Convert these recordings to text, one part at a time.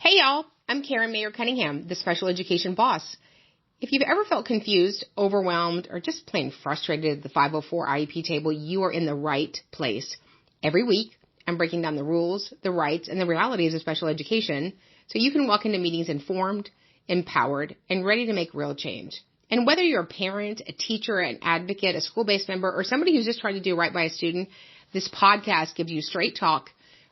Hey y'all, I'm Karen Mayer Cunningham, the special education boss. If you've ever felt confused, overwhelmed, or just plain frustrated at the 504 IEP table, you are in the right place. Every week, I'm breaking down the rules, the rights, and the realities of special education so you can walk into meetings informed, empowered, and ready to make real change. And whether you're a parent, a teacher, an advocate, a school-based member, or somebody who's just trying to do right by a student, this podcast gives you straight talk,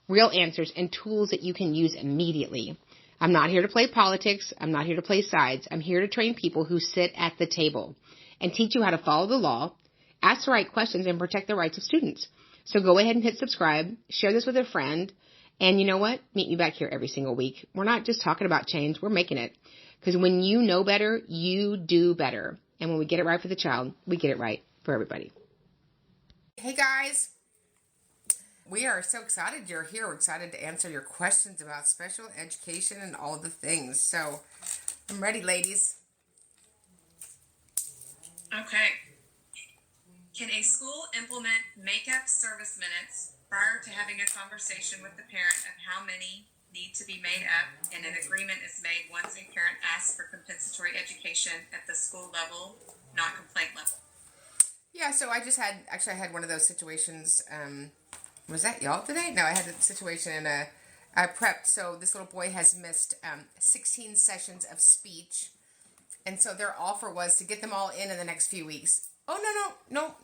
real answers, and tools that you can use immediately. I'm not here to play politics. I'm not here to play sides. I'm here to train people who sit at the table and teach you how to follow the law, ask the right questions, and protect the rights of students. So go ahead and hit subscribe, share this with a friend, and you know what? Meet me back here every single week. We're not just talking about change. We're making it. Because when you know better, you do better. And when we get it right for the child, we get it right for everybody. Hey guys. We are so excited you're here. We're excited to answer your questions about special education and all the things. So, I'm ready, ladies. Okay. Can a school implement make-up service minutes prior to having a conversation with the parent of how many need to be made up, and an agreement is made once a parent asks for compensatory education at the school level, not complaint level? Yeah, so I had one of those situations. Was that y'all today? No, I had a situation in I prepped. So this little boy has missed 16 sessions of speech. And so their offer was to get them all in the next few weeks. Oh, no.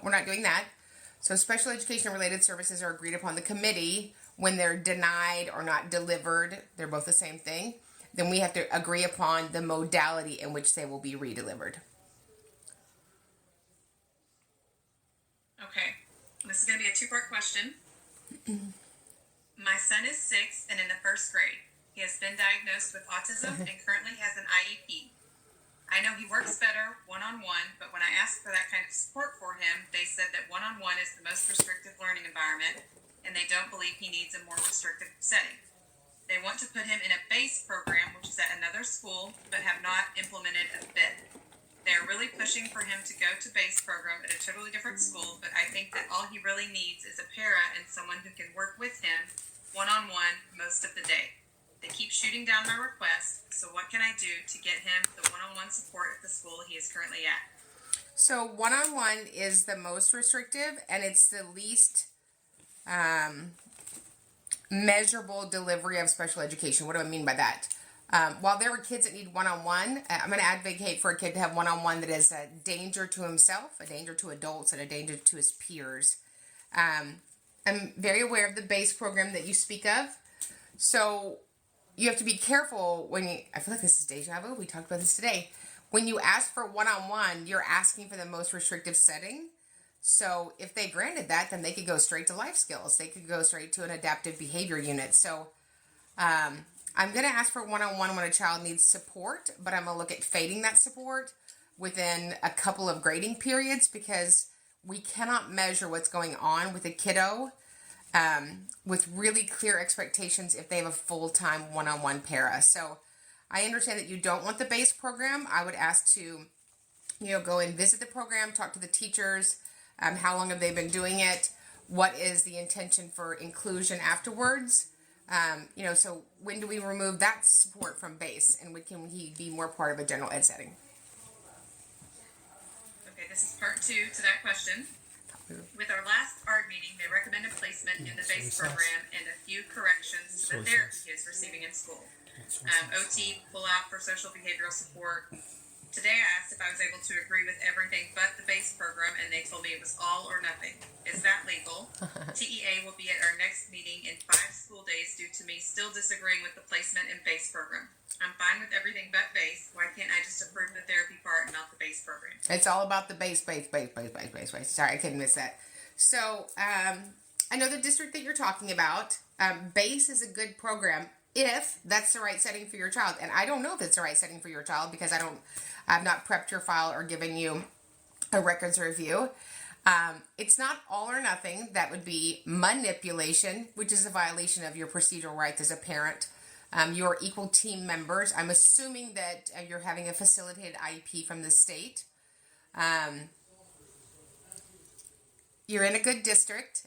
We're not doing that. So special education related services are agreed upon the committee when they're denied or not delivered. They're both the same thing. Then we have to agree upon the modality in which they will be redelivered. Okay. This is going to be a two-part question. My son is 6 and in the first grade. He has been diagnosed with autism and currently has an IEP. I know he works better one-on-one, but when I asked for that kind of support for him, they said that one-on-one is the most restrictive learning environment, and they don't believe he needs a more restrictive setting. They want to put him in a BASE program, which is at another school, but have not implemented a bit. They're really pushing for him to go to BASE program at a totally different school, but I think that all he really needs is a para and someone who can work with him one-on-one most of the day. They keep shooting down my request, so what can I do to get him the one-on-one support at the school he is currently at? So one-on-one is the most restrictive, and it's the least measurable delivery of special education. What do I mean by that? While there are kids that need one-on-one, I'm going to advocate for a kid to have one-on-one that is a danger to himself, a danger to adults, and a danger to his peers. I'm very aware of the BASE program that you speak of. So you have to be careful when you, I feel like this is deja vu, we talked about this today. When you ask for one-on-one, you're asking for the most restrictive setting. So if they granted that, then they could go straight to life skills. They could go straight to an adaptive behavior unit. So, I'm going to ask for one-on-one when a child needs support, but I'm going to look at fading that support within a couple of grading periods because we cannot measure what's going on with a kiddo with really clear expectations if they have a full-time one-on-one para. So I understand that you don't want the BASE program. I would ask to, go and visit the program, talk to the teachers, how long have they been doing it, what is the intention for inclusion afterwards. So when do we remove that support from BASE, and when can he be more part of a general ed setting? Okay, this is part 2 to that question. With our last ARD meeting, they recommended placement in the BASE program and a few corrections to the therapy he is receiving in school. OT, pull out for social behavioral support. Today I asked if I was able to agree with everything but the BASE program, and they told me it was all or nothing. Is that legal? TEA will be at our next meeting in 5 school days due to me still disagreeing with the placement in BASE program. I'm fine with everything but BASE. Why can't I just approve the therapy part and not the BASE program? It's all about the BASE. Sorry, I couldn't miss that. So, I know the district that you're talking about. BASE is a good program if that's the right setting for your child. And I don't know if it's the right setting for your child because I've not prepped your file or given you a records review. It's not all or nothing. That would be manipulation, which is a violation of your procedural rights as a parent. You're equal team members. I'm assuming that you're having a facilitated IEP from the state. You're in a good district.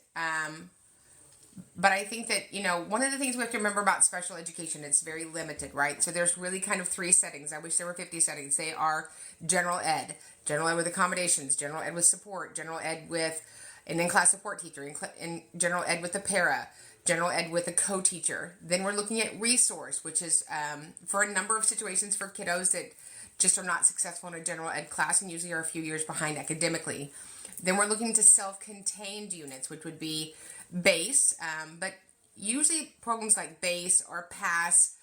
But I think that, one of the things we have to remember about special education, it's very limited, right? So there's really kind of 3 settings. I wish there were 50 settings. They are general ed with accommodations, general ed with support, general ed with an in-class support teacher, in general ed with a para, general ed with a co-teacher. Then we're looking at resource, which is for a number of situations for kiddos that just are not successful in a general ed class and usually are a few years behind academically. Then we're looking to self-contained units, which would be BASE, but usually programs like BASE or PASS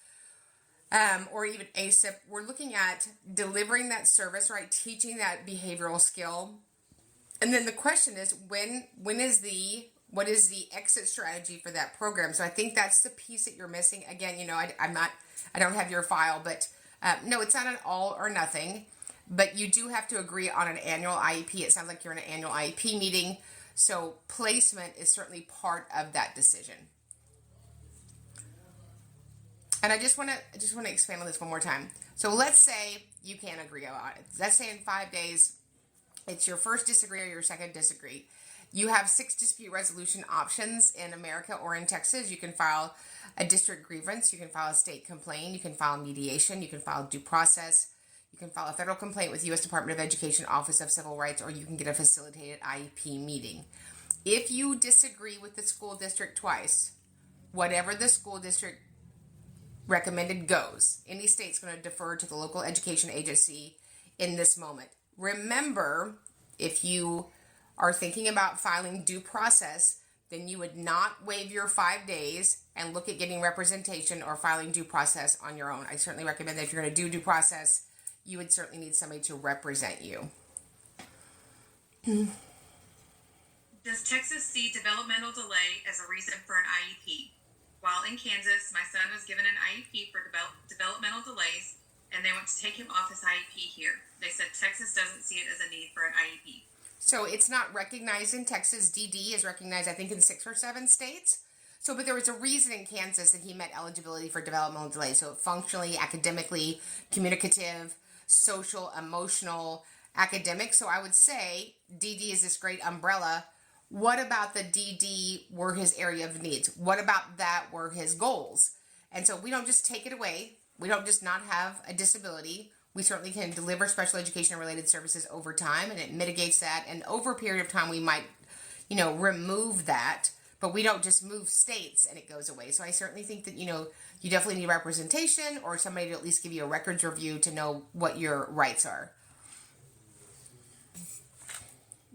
or even ASIP, we're looking at delivering that service, right? Teaching that behavioral skill. And then the question is, what is the exit strategy for that program? So I think that's the piece that you're missing. Again, I don't have your file, but no, it's not an all or nothing, but you do have to agree on an annual IEP. It sounds like you're in an annual IEP meeting. So placement is certainly part of that decision. And I just want to expand on this one more time. So let's say you can't agree on it. Let's say in 5 days, it's your first disagree or your second disagree. You have 6 dispute resolution options in America or in Texas. You can file a district grievance. You can file a state complaint. You can file mediation. You can file due process. You can file a federal complaint with U.S. Department of Education Office of Civil Rights, or you can get a facilitated IEP meeting. If you disagree with the school district twice, whatever the school district recommended goes. Any state's going to defer to the local education agency in this moment. Remember, if you are thinking about filing due process, then you would not waive your 5 days and look at getting representation or filing due process on your own. I certainly recommend that if you're going to do due process, you would certainly need somebody to represent you. Does Texas see developmental delay as a reason for an IEP? While in Kansas, my son was given an IEP for developmental delays, and they went to take him off his IEP here. They said Texas doesn't see it as a need for an IEP. So it's not recognized in Texas. DD is recognized, I think, in 6 or 7 states. But there was a reason in Kansas that he met eligibility for developmental delay. So functionally, academically, communicative, social, emotional, academic. So I would say DD is this great umbrella. What about the DD were his area of needs? What about that were his goals? And so we don't just take it away. We don't just not have a disability. We certainly can deliver special education related services over time, and it mitigates that. And over a period of time, we might, remove that, but we don't just move states and it goes away. So I certainly think that, you definitely need representation or somebody to at least give you a records review to know what your rights are.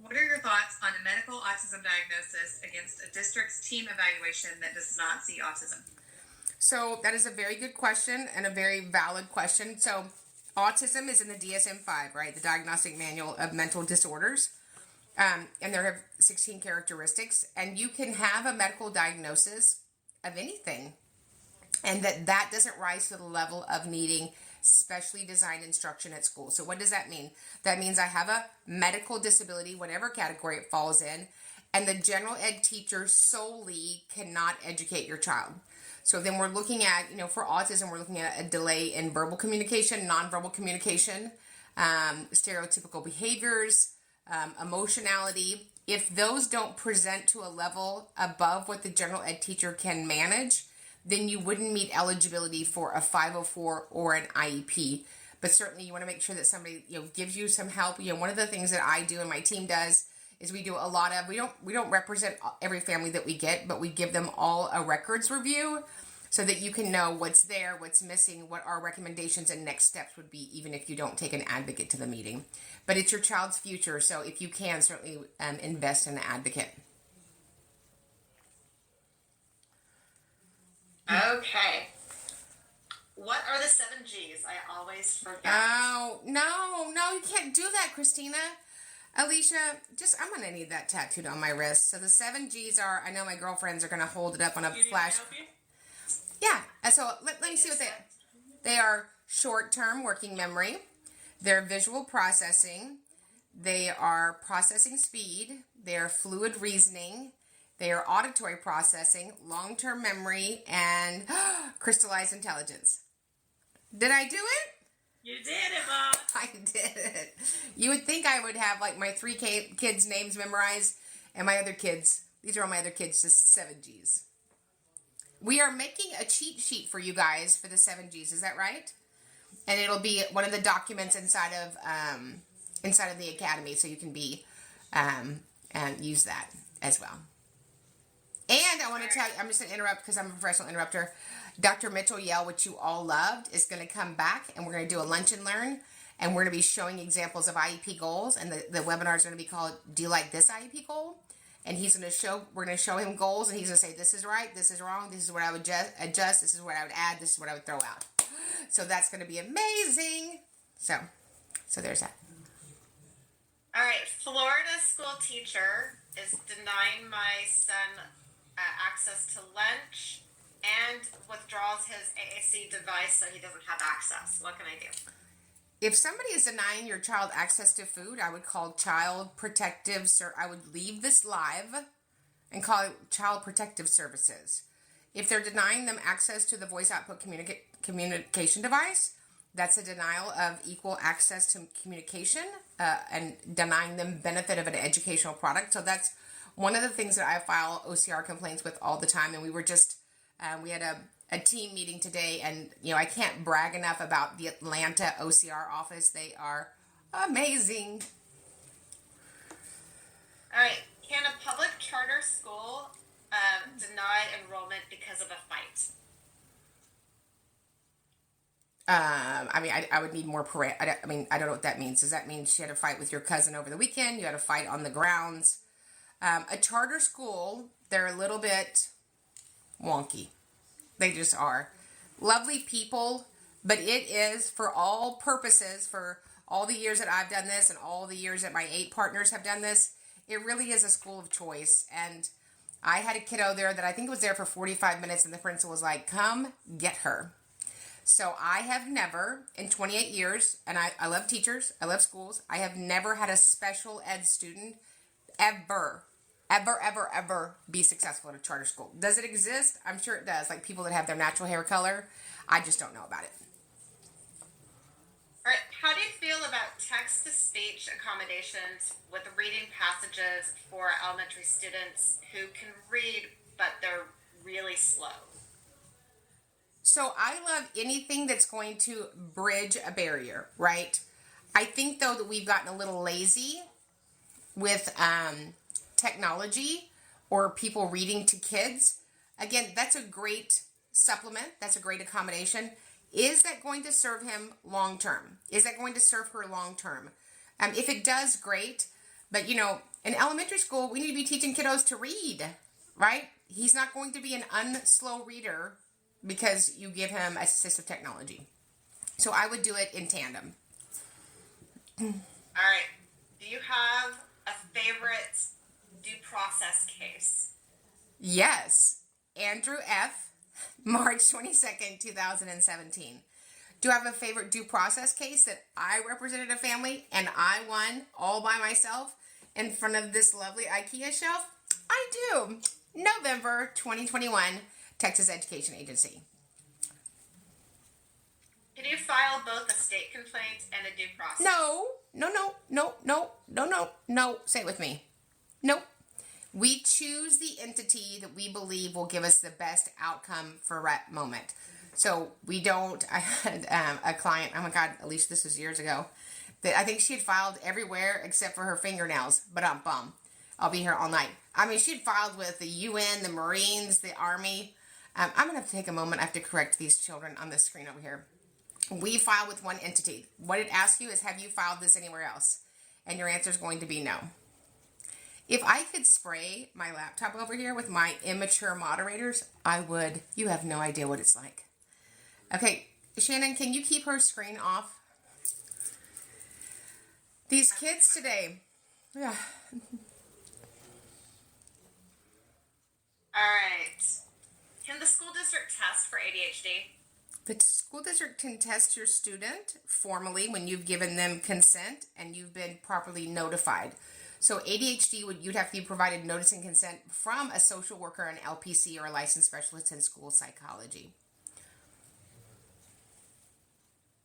What are your thoughts on a medical autism diagnosis against a district's team evaluation that does not see autism? So that is a very good question and a very valid question. So autism is in the DSM-5, right? The Diagnostic Manual of Mental Disorders. And there have 16 characteristics. And you can have a medical diagnosis of anything. And that doesn't rise to the level of needing specially designed instruction at school. So what does that mean? That means I have a medical disability, whatever category it falls in, and the general ed teacher solely cannot educate your child. So then we're looking at, for autism, we're looking at a delay in verbal communication, nonverbal communication, stereotypical behaviors, emotionality. If those don't present to a level above what the general ed teacher can manage, then you wouldn't meet eligibility for a 504 or an IEP. But certainly you want to make sure that somebody, gives you some help. One of the things that I do and my team does is we do a lot of, we don't represent every family that we get, but we give them all a records review so that you can know what's there, what's missing, what our recommendations and next steps would be, even if you don't take an advocate to the meeting. But it's your child's future, so if you can, certainly invest in an advocate. Okay. What are the 7 G's? I always forget. Oh, no, you can't do that, Christina. Alicia, I'm going to need that tattooed on my wrist. So the 7 G's are, I know my girlfriends are going to hold it up on a flash. Yeah, so let me see what they are. Short-term working memory. They're visual processing. They are processing speed. They are fluid reasoning. They are auditory processing, long-term memory, and crystallized intelligence. Did I do it? You did it, Mom. I did it. You would think I would have my 3 kids' names memorized, and my other kids. These are all my other kids, just 7 G's. we are making a cheat sheet for you guys for the 7Gs. Is that right? And it'll be one of the documents inside of the academy, so you can be and use that as well. And I want to tell you, I'm just going to interrupt because I'm a professional interrupter. Dr. Mitchell Yell, which you all loved, is going to come back, and we're going to do a lunch and learn, and we're going to be showing examples of IEP goals, and the webinar is going to be called "Do You Like This IEP Goal?" And we're going to show him goals, and he's going to say, this is right, this is wrong, this is what I would adjust, this is what I would add, this is what I would throw out. So that's going to be amazing. So there's that. All right, Florida school teacher is denying my son access to lunch and withdraws his AAC device so he doesn't have access. What can I do? If somebody is denying your child access to food, I would call Child Protective I would leave this live and call it Child Protective Services. If they're denying them access to the voice output communication device, that's a denial of equal access to communication and denying them benefit of an educational product. So that's one of the things that I file OCR complaints with all the time. And we were just, we had a team meeting today, and I can't brag enough about the Atlanta OCR office. They are amazing. All right, can a public charter school deny enrollment because of a fight? I would need more I don't know what that means. Does that mean she had a fight with your cousin over the weekend? You had a fight on the grounds? A charter school, they're a little bit wonky. They just are. Lovely people, but it is, for all purposes, for all the years that I've done this and all the years that my 8 partners have done this, it really is a school of choice. And I had a kiddo there that I think was there for 45 minutes, and the principal was like, come get her. So I have never, in 28 years, and I love teachers, I love schools, I have never had a special ed student ever be successful at a charter school. Does it exist? I'm sure it does. Like people that have their natural hair color. I just don't know about it. All right. How do you feel about text-to-speech accommodations with reading passages for elementary students who can read, but they're really slow? So I love anything that's going to bridge a barrier, right? I think, though, that we've gotten a little lazy with technology or people reading to kids. Again, that's a great supplement. That's a great accommodation. Is that going to serve him long term? Is that going to serve her long term? If it does, great. But, in elementary school, we need to be teaching kiddos to read, right? He's not going to be an unslow reader because you give him assistive technology. So I would do it in tandem. All right. Do you have a favorite due process case? Yes. Andrew F., March 22nd, 2017. Do I have a favorite due process case that I represented a family and I won all by myself in front of this lovely IKEA shelf? I do. November 2021, Texas Education Agency. Can you file both a state complaint and a due process? No. Say it with me. Nope. We choose the entity that we believe will give us the best outcome for that moment. So we don't. I had a client, oh my God, at least this was years ago, that I think she had filed everywhere except for her fingernails, but I'll be here all night. She had filed with the UN, the Marines, the Army. I'm going to have to take a moment. I have to correct these children on the screen over here. We file with one entity. What it asks you is, have you filed this anywhere else? And your answer is going to be no. If I could spray my laptop over here with my immature moderators, I would. You have no idea what it's like. Okay, Shannon, can you keep her screen off? These kids today. Yeah. All right. Can the school district test for ADHD? The school district can test your student formally when you've given them consent and you've been properly notified. So ADHD, you'd have to be provided notice and consent from a social worker, an LPC, or a licensed specialist in school psychology.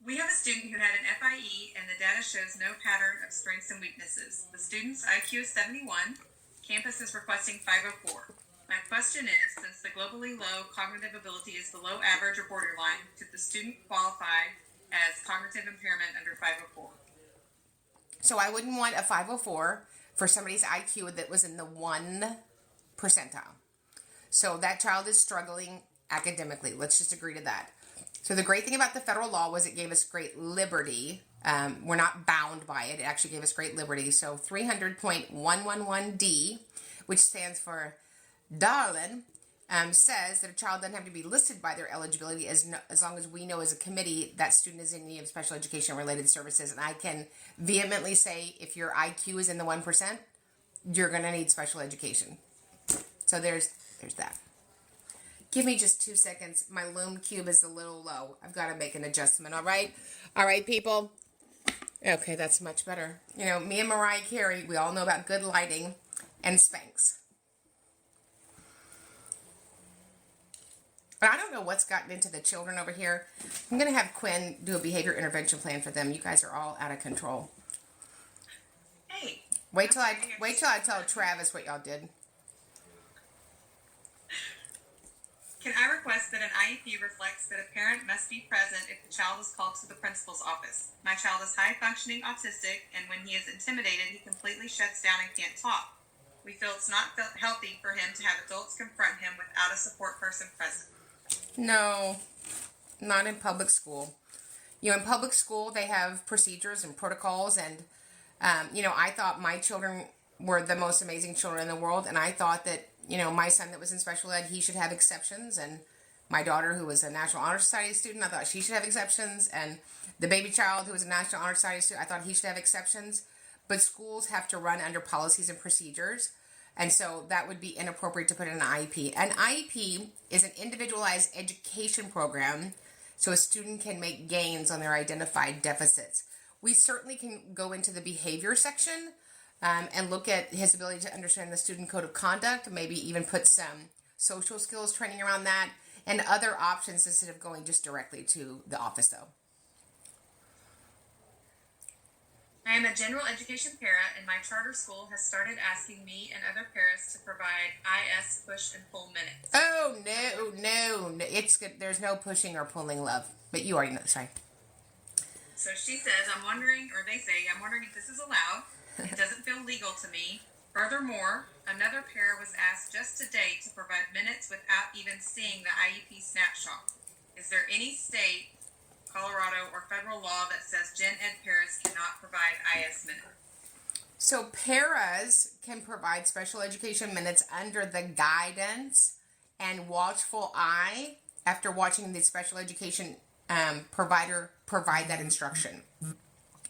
We have a student who had an FIE and the data shows no pattern of strengths and weaknesses. The student's IQ is 71. Campus is requesting 504. My question is, since the globally low cognitive ability is below average or borderline, could the student qualify as cognitive impairment under 504? So I wouldn't want a 504 for somebody's IQ that was in the 1 percentile. So that child is struggling academically. Let's just agree to that. So the great thing about the federal law was it gave us great liberty. We're not bound by it. It actually gave us great liberty. So 300.111D, which stands for Darlin, says that a child doesn't have to be listed by their eligibility as long as we know as a committee that student is in need of special education related services. And I can vehemently say if your IQ is in the 1%, you're going to need special education. So there's that. Give me just 2 seconds. My Loom Cube is a little low. I've got to make an adjustment, all right? All right, people. Okay, that's much better. You know, me and Mariah Carey, we all know about good lighting and Spanx. But I don't know what's gotten into the children over here. I'm going to have Quinn do a behavior intervention plan for them. You guys are all out of control. Hey. Wait till I tell Travis what y'all did. Can I request that an IEP reflects that a parent must be present if the child is called to the principal's office? My child is high-functioning autistic, and when he is intimidated, he completely shuts down and can't talk. We feel it's not healthy for him to have adults confront him without a support person present. No, not in public school. You know, in public school, they have procedures and protocols, and, I thought my children were the most amazing children in the world, and I thought that, my son that was in special ed, he should have exceptions, and my daughter, who was a National Honor Society student, I thought she should have exceptions, and the baby child, who was a National Honor Society student, I thought he should have exceptions, but schools have to run under policies and procedures, and so that would be inappropriate to put in an IEP. An IEP is an individualized education program so a student can make gains on their identified deficits. We certainly can go into the behavior section and look at his ability to understand the student code of conduct, maybe even put some social skills training around that, and other options instead of going just directly to the office, though. I am a general education para, and my charter school has started asking me and other paras to provide IS push and pull minutes. Oh, no. It's good. There's no pushing or pulling, love. But you already know. Sorry. So she says, I'm wondering if this is allowed. It doesn't feel legal to me. Furthermore, another para was asked just today to provide minutes without even seeing the IEP snapshot. Is there any state, Colorado, or federal law that says gen ed paras cannot provide IS minutes? So paras can provide special education minutes under the guidance and watchful eye after watching the special education provider provide that instruction.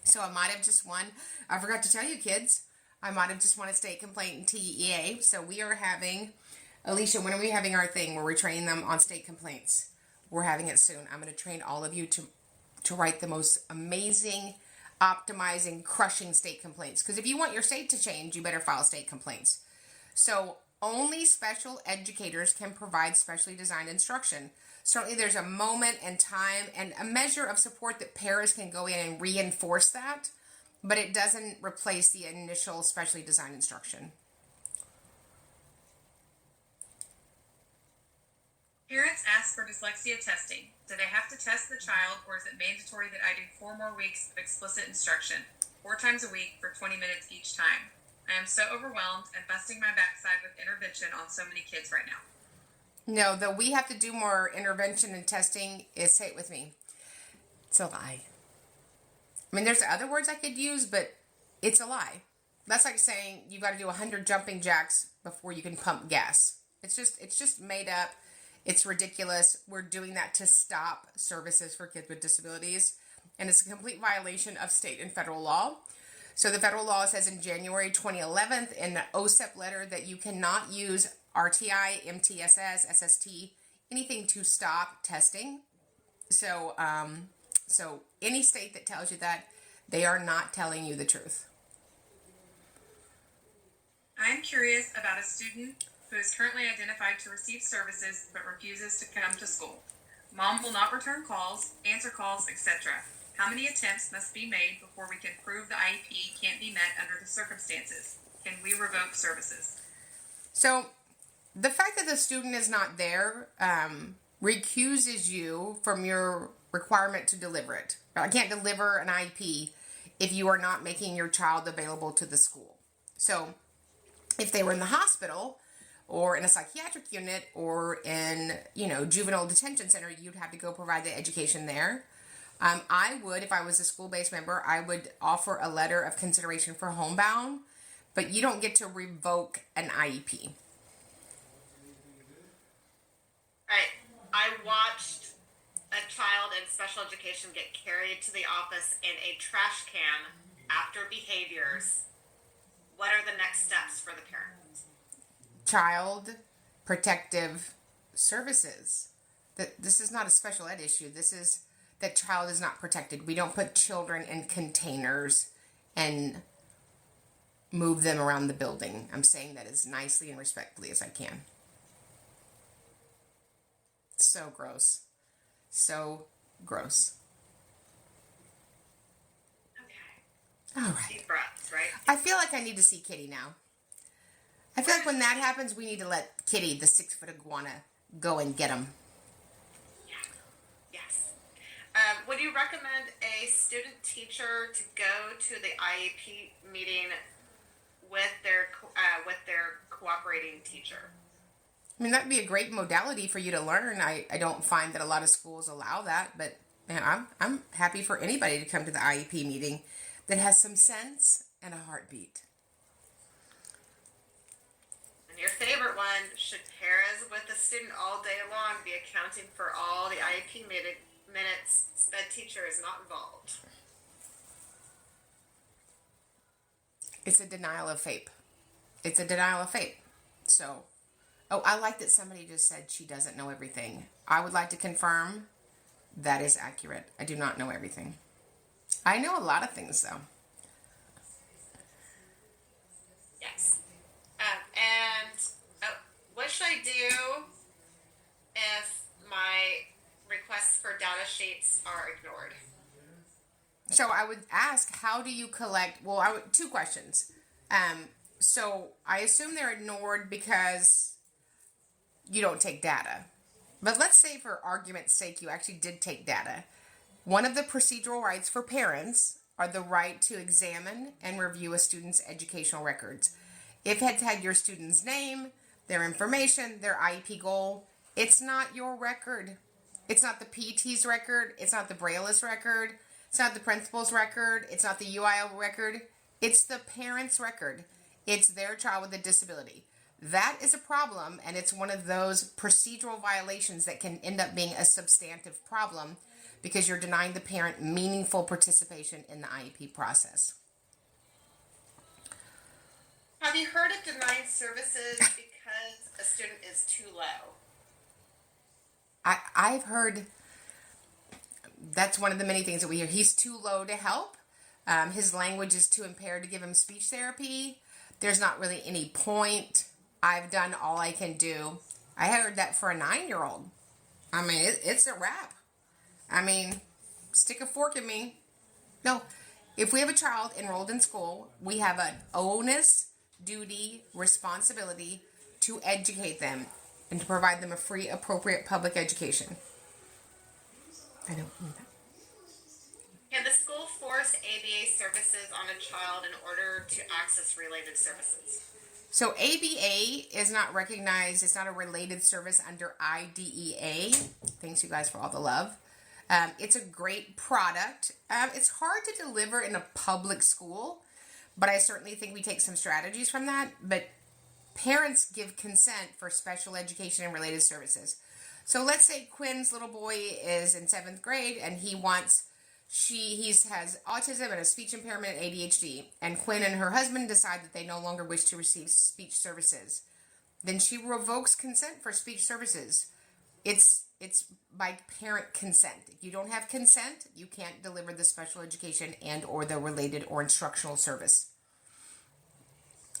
So I might have just won. I forgot to tell you, kids. I might have just won a state complaint in TEA. So we are having, Alicia, when are we having our thing where we're training them on state complaints? We're having it soon. I'm going to train all of you to write the most amazing, optimizing, crushing state complaints. Because if you want your state to change, you better file state complaints. So only special educators can provide specially designed instruction. Certainly there's a moment and time and a measure of support that paras can go in and reinforce that, but it doesn't replace the initial specially designed instruction. Parents ask for dyslexia testing. Do they have to test the child, or is it mandatory that I do 4 more weeks of explicit instruction, 4 times a week for 20 minutes each time? I am so overwhelmed and busting my backside with intervention on so many kids right now. No, the we have to do more intervention and testing is, say it with me, it's a lie. I mean, there's other words I could use, but it's a lie. That's like saying you got to do 100 jumping jacks before you can pump gas. It's just made up. It's ridiculous. We're doing that to stop services for kids with disabilities, and it's a complete violation of state and federal law. So the federal law says in January 2011 in the OSEP letter that you cannot use RTI, MTSS, SST, anything to stop testing. So any state that tells you that, they are not telling you the truth. I am curious about a student who is currently identified to receive services but refuses to come to school. Mom will not return calls, answer calls, etc. How many attempts must be made before we can prove the IEP can't be met under the circumstances? Can we revoke services? So the fact that the student is not there recuses you from your requirement to deliver it. I can't deliver an IEP if you are not making your child available to the school. So if they were in the hospital or in a psychiatric unit or in, juvenile detention center, you'd have to go provide the education there. I would, if I was a school-based member, I would offer a letter of consideration for homebound, but you don't get to revoke an IEP. Right. I watched a child in special education get carried to the office in a trash can after behaviors. What are the next steps for the parent? Child protective services. This is not a special ed issue. This is that child is not protected. We don't put children in containers and move them around the building. I'm saying that as nicely and respectfully as I can. So gross. So gross. Okay. All right. Deep breaths, right? I feel like I need to see Kitty now. I feel like when that happens, we need to let Kitty, the 6-foot iguana, go and get him. Yeah. Yes. Would you recommend a student teacher to go to the IEP meeting with their cooperating teacher? I mean, that'd be a great modality for you to learn. I don't find that a lot of schools allow that, but man, I'm happy for anybody to come to the IEP meeting that has some sense and a heartbeat. And your favorite one, should paras with the student all day long be accounting for all the IEP minutes? Sped teacher is not involved. It's a denial of FAPE. It's a denial of FAPE. So, I like that somebody just said she doesn't know everything. I would like to confirm that is accurate. I do not know everything. I know a lot of things, though. Yes. What should I do if my requests for data sheets are ignored? So I would ask, how do you collect? Well, two questions. So I assume they're ignored because you don't take data. But let's say for argument's sake, you actually did take data. One of the procedural rights for parents are the right to examine and review a student's educational records. If it's had your student's name, their information, their IEP goal, it's not your record. It's not the PT's record. It's not the Braille's record. It's not the principal's record. It's not the UIL record. It's the parent's record. It's their child with a disability. That is a problem, and it's one of those procedural violations that can end up being a substantive problem because you're denying the parent meaningful participation in the IEP process. Have you heard of denying services because a student is too low? I've heard that's one of the many things that we hear. He's too low to help. His language is too impaired to give him speech therapy. There's not really any point. I've done all I can do. I heard that for a 9-year-old. I mean, it's a wrap. I mean, stick a fork in me. No, if we have a child enrolled in school, we have an onus, duty, responsibility to educate them and to provide them a free, appropriate public education. I don't know that. Can the school force ABA services on a child in order to access related services? So ABA is not recognized. It's not a related service under IDEA. Thanks, you guys, for all the love. It's a great product. It's hard to deliver in a public school, but I certainly think we take some strategies from that. But parents give consent for special education and related services. So let's say Quinn's little boy is in 7th grade and he has autism and a speech impairment and ADHD, and Quinn and her husband decide that they no longer wish to receive speech services. Then she revokes consent for speech services. It's by parent consent. If you don't have consent, you can't deliver the special education and or the related or instructional service.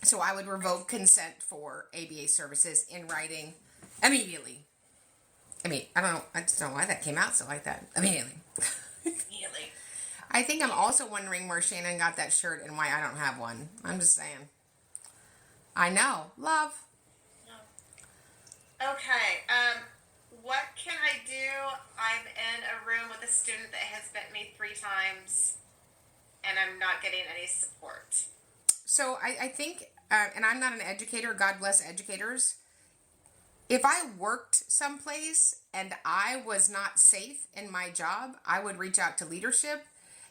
So I would revoke consent for ABA services in writing immediately. I mean, I just don't know why that came out so like that. Immediately. Immediately. I think I'm also wondering where Shannon got that shirt and why I don't have one. I'm just saying. I know. Love. Okay. What can I do? I'm in a room with a student that has bit me 3 times, and I'm not getting any support. So I think, and I'm not an educator, God bless educators. If I worked someplace and I was not safe in my job, I would reach out to leadership,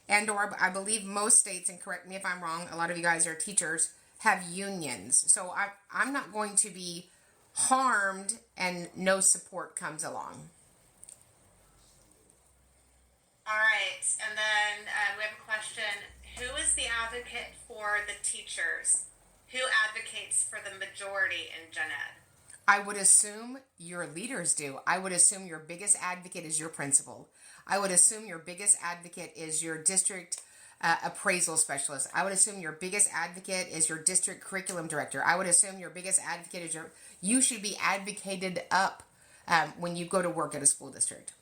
and or I believe most states, and correct me if I'm wrong, a lot of you guys are teachers, have unions. So I'm not going to be harmed and no support comes along. All right. And then we have a question. Who is the advocate for the teachers? Who advocates for the majority in gen ed? I would assume your leaders do. I would assume your biggest advocate is your principal. I would assume your biggest advocate is your district appraisal specialist. I would assume your biggest advocate is your district curriculum director. I would assume your biggest advocate is you should be advocated up when you go to work at a school district.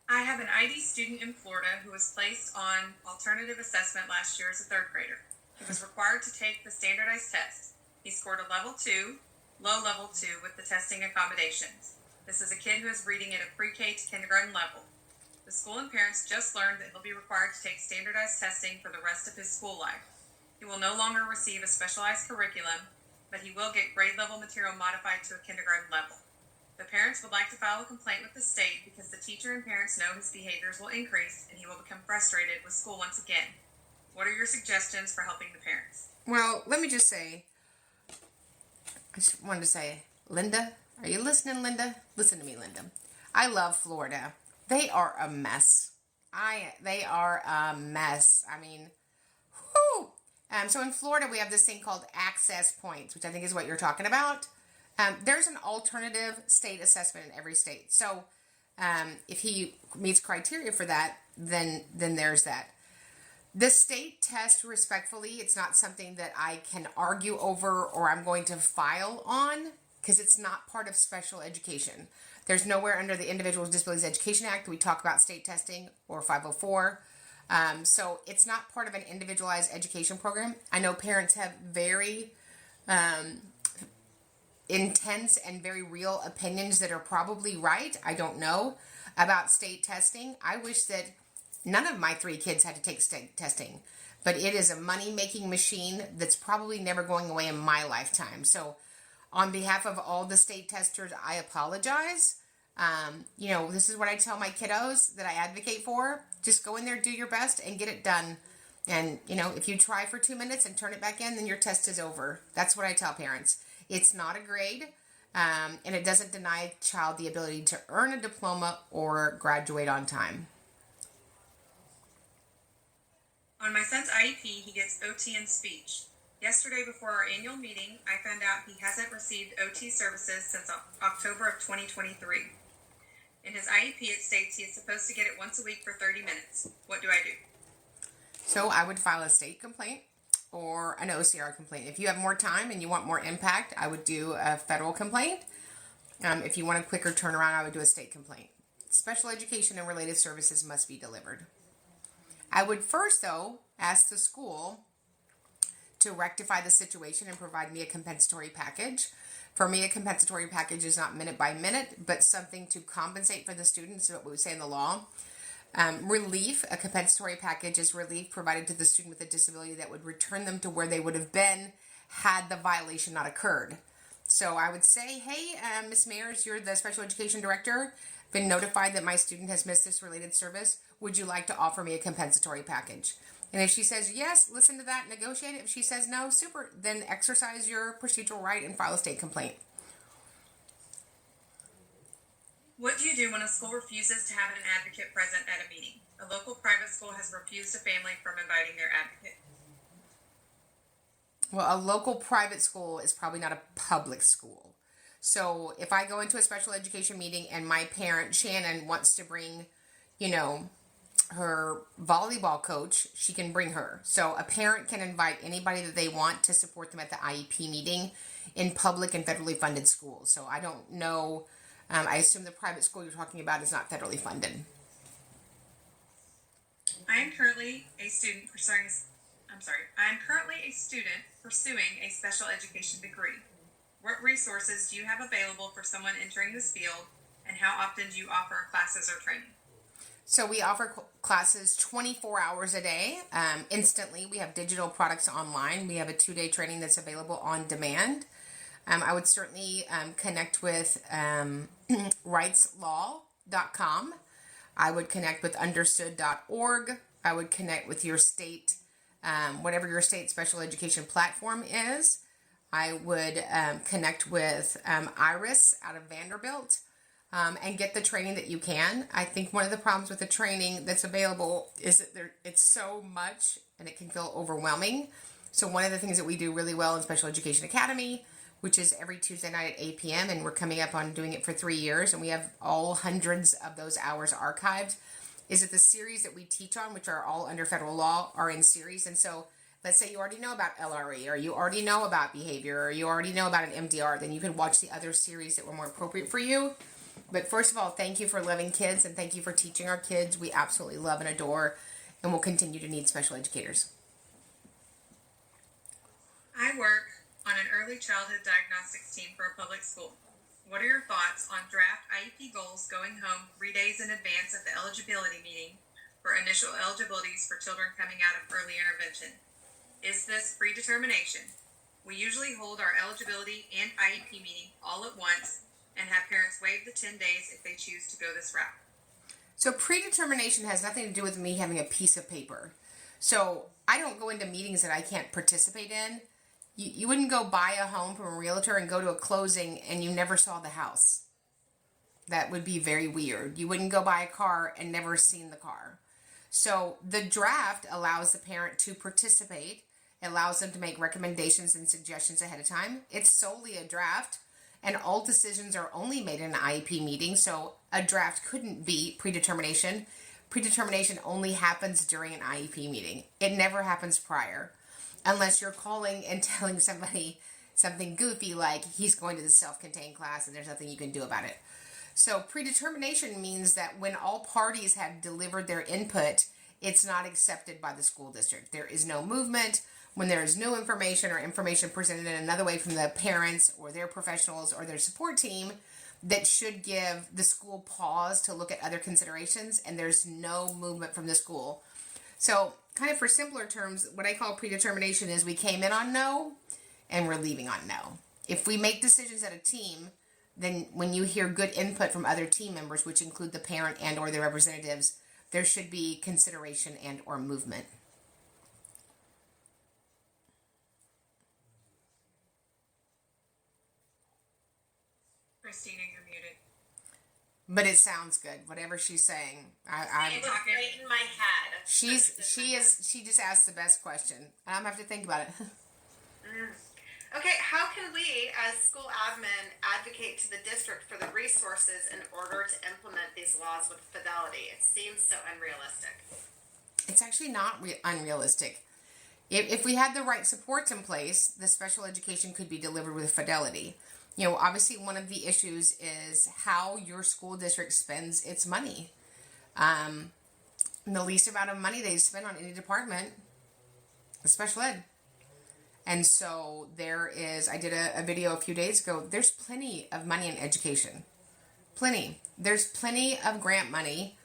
I have an ID student in Florida who was placed on alternative assessment last year as a third grader. He was required to take the standardized test. He scored a level 2, low level 2 with the testing accommodations. This is a kid who is reading at a pre-K to kindergarten level. The school and parents just learned that he'll be required to take standardized testing for the rest of his school life. He will no longer receive a specialized curriculum, but he will get grade level material modified to a kindergarten level. The parents would like to file a complaint with the state because the teacher and parents know his behaviors will increase and he will become frustrated with school once again. What are your suggestions for helping the parents? Well, let me just say, I just wanted to say, Linda, are you listening, Linda? Listen to me, Linda. I love Florida. They are a mess. They are a mess. I mean, whoo. So in Florida, we have this thing called access points, which I think is what you're talking about. There's an alternative state assessment in every state. So if he meets criteria for that, then there's that. The state test, respectfully, it's not something that I can argue over or I'm going to file on because it's not part of special education. There's nowhere under the Individuals with Disabilities Education Act that we talk about state testing or 504. So it's not part of an individualized education program. I know parents have very intense and very real opinions that are probably right. I don't know about state testing. I wish that none of my 3 kids had to take state testing, but it is a money-making machine that's probably never going away in my lifetime. So on behalf of all the state testers, I apologize. This is what I tell my kiddos that I advocate for. Just go in there, do your best, and get it done. And, if you try for 2 minutes and turn it back in, then your test is over. That's what I tell parents. It's not a grade, and it doesn't deny a child the ability to earn a diploma or graduate on time. On my son's IEP, he gets OT and speech. Yesterday, before our annual meeting, I found out he hasn't received OT services since October of 2023. In his IEP, it states he is supposed to get it once a week for 30 minutes. What do I do? So I would file a state complaint or an OCR complaint. If you have more time and you want more impact, I would do a federal complaint. If you want a quicker turnaround, I would do a state complaint. Special education and related services must be delivered. I would first, though, ask the school to rectify the situation and provide me a compensatory package. For me, a compensatory package is not minute by minute, but something to compensate for the students, what we say in the law. Relief, a compensatory package is relief provided to the student with a disability that would return them to where they would have been had the violation not occurred. So I would say, hey, Ms. Mayers, you're the special education director. Been notified that my student has missed this related service. Would you like to offer me a compensatory package? And if she says yes, listen to that, negotiate it. If she says no, super, then exercise your procedural right and file a state complaint. What do you do when a school refuses to have an advocate present at a meeting? A local private school has refused a family from inviting their advocate. Well, a local private school is probably not a public school. So if I go into a special education meeting and my parent, Shannon, wants to bring, her volleyball coach, she can bring her. So a parent can invite anybody that they want to support them at the IEP meeting in public and federally funded schools. So I don't know. I assume the private school you're talking about is not federally funded. I am currently a student pursuing a special education degree. What resources do you have available for someone entering this field, and how often do you offer classes or training? So we offer classes 24 hours a day, instantly. We have digital products online. We have a 2-day training that's available on demand. I would certainly connect with rightslaw.com. I would connect with understood.org. I would connect with your state, whatever your state special education platform is. I would connect with Iris out of Vanderbilt and get the training that you can. I think one of the problems with the training that's available is that it's so much and it can feel overwhelming. So one of the things that we do really well in Special Education Academy, which is every Tuesday night at 8 p.m., and we're coming up on doing it for 3 years, and we have all hundreds of those hours archived, is that the series that we teach on, which are all under federal law, are in series. And so let's say you already know about LRE, or you already know about behavior, or you already know about an MDR, then you can watch the other series that were more appropriate for you. But first of all, thank you for loving kids, and thank you for teaching our kids. We absolutely love and adore, and will continue to need special educators. I work on an early childhood diagnostics team for a public school. What are your thoughts on draft IEP goals going home 3 days in advance of the eligibility meeting for initial eligibilities for children coming out of early intervention? Is this predetermination? We usually hold our eligibility and IEP meeting all at once and have parents waive the 10 days if they choose to go this route. So predetermination has nothing to do with me having a piece of paper. So I don't go into meetings that I can't participate in. You wouldn't go buy a home from a realtor and go to a closing and you never saw the house. That would be very weird. You wouldn't go buy a car and never seen the car. So the draft allows the parent to participate. It allows them to make recommendations and suggestions ahead of time. It's solely a draft, and all decisions are only made in an IEP meeting. So a draft couldn't be predetermination. Predetermination only happens during an IEP meeting. It never happens prior. Unless you're calling and telling somebody something goofy like he's going to the self-contained class and there's nothing you can do about it. So predetermination means that when all parties have delivered their input, it's not accepted by the school district. There is no movement. When there is new information or information presented in another way from the parents or their professionals or their support team that should give the school pause to look at other considerations, and there's no movement from the school. So kind of for simpler terms, what I call predetermination is we came in on no and we're leaving on no. If we make decisions at a team, then when you hear good input from other team members, which include the parent and or their representatives, there should be consideration and or movement. Christina, you're muted. But it sounds good. Whatever she's saying, It was right in my head. she just asked the best question. I'm gonna have to think about it. Okay, how can we, as school admin, advocate to the district for the resources in order to implement these laws with fidelity? It seems so unrealistic. It's actually not unrealistic. If we had the right supports in place, the special education could be delivered with fidelity. You know, obviously one of the issues is how your school district spends its money. The least amount of money they spend on any department is special ed. And so there is, I did a video a few days ago, there's plenty of money in education. Plenty. There's plenty of grant money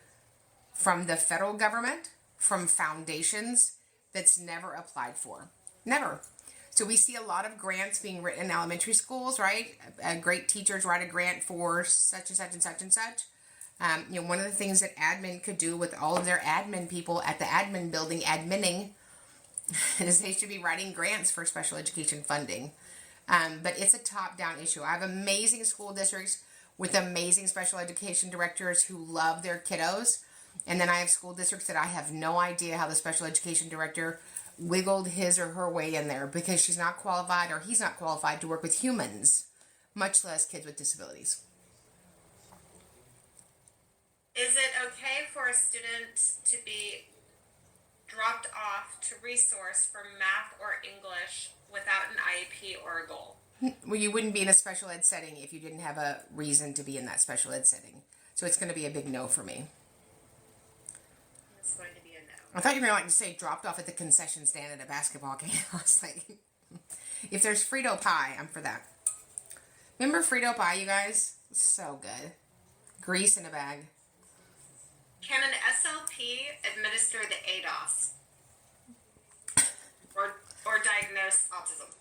from the federal government, from foundations, that's never applied for. Never. So we see a lot of grants being written in elementary schools, right? Great teachers write a grant for such and such and such and such. You know, one of the things that admin could do with all of their admin people at the admin building adminning is they should be writing grants for special education funding. But it's a top-down issue. I have amazing school districts with amazing special education directors who love their kiddos. And then I have school districts that I have no idea how the special education director wiggled his or her way in there because she's not qualified or he's not qualified to work with humans, much less kids with disabilities. Is it okay for a student to be dropped off to resource for math or English without an IEP or a goal? Well, you wouldn't be in a special ed setting if you didn't have a reason to be in that special ed setting. So it's going to be a big no for me. It's going to be a no. I thought you were going to say dropped off at the concession stand at a basketball game. I was like, if there's Frito pie, I'm for that. Remember Frito pie, you guys? So good. Grease in a bag. Can an SLP administer the ADOS or diagnose autism?